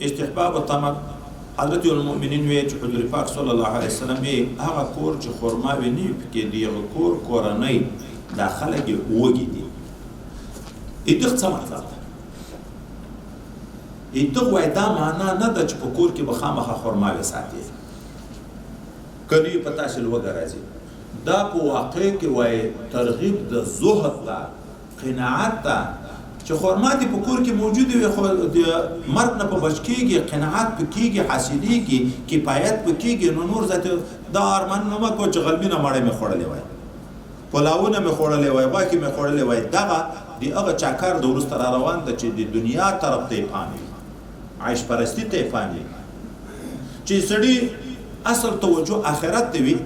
استحباب التمر حضرت المؤمنین وی چې حضور پاک صلی الله علیه وسلم یې هغه کور چې خرما وي نه پکې دی هغه کورنۍ دا خلک یې وږي دي ایدغ څه مطلب ده ایدغ وایي دا معنا نه ده چې په کور کې به خامخا خرما وساتي کله یې په تاسو لوږه راځي دا په واقع کې وایي ترغیب د زهد ته قناعت ته چې خرما دې په کور کې موجود وي خو د مرګ نه په بچ کېږي قناعت په کېږي حاصلېږي کفایت په کېږي نو نور ذات دا ارمان نه مکو چې غلبي نه مړی مې خوړلی وای پلاونه مې خوړلی وای غوښې مې خوړلی وای دغه د هغه چاکار د وروسته را روان ده چې د دنیا طرف ته یې پام وي عیش پرستي ته یې پام وي چې سړي اصل توجه آخرت ته وي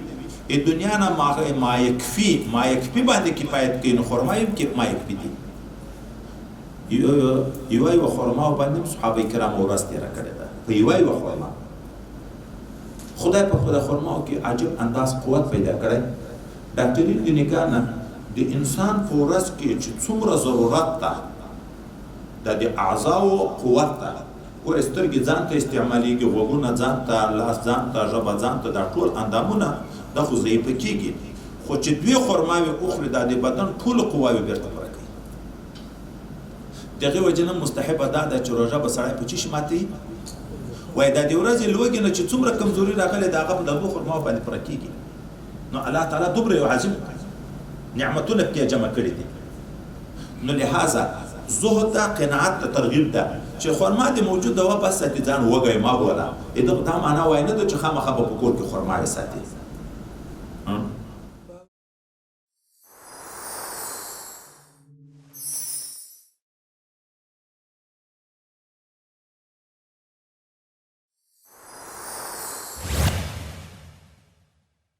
دنیا نه ما یکفي باندې کفایت کوي نو خرما یې ما یکفي دي یو خرما باندې صحابه کرام ورځ تیره کړې ده په یو خرما خدای په خدای خرما کې عجب انداز قوت پیدا کړی ډاکټرین د نگاه د انسان په ورځ کې چې څومره ضرورت ده د اعضاو قوت ده او سترګې ځان ته استعمالیږي غوږونه ځان ته لاس ځان ته ژبه ځان ته دا ټول اندامونه دا خو ضعیفه کېږي خو چې دوی خرماوې وخوري دا د بدن ټولو قواوې بېرته پوره کوي دغې وجې نه مستحبه دا ده چې روژه به سړی په چی ماتوي وایي دا د ورځې لوږې نه چې څومره کمزوري راغلی د هغه په دغو خرماو باندې پوره کېږي نو الله تعالی دومره یو عظیم نعمتونه پکې جمع کړي دي نو لهذا زهد ده قناعت ده ترغیب ده چې خرما دې موجود ده بس ساتي ځان وږی ما بوله دا معنا وایي نه ده چې خامخا به په کور کې خرما وساتي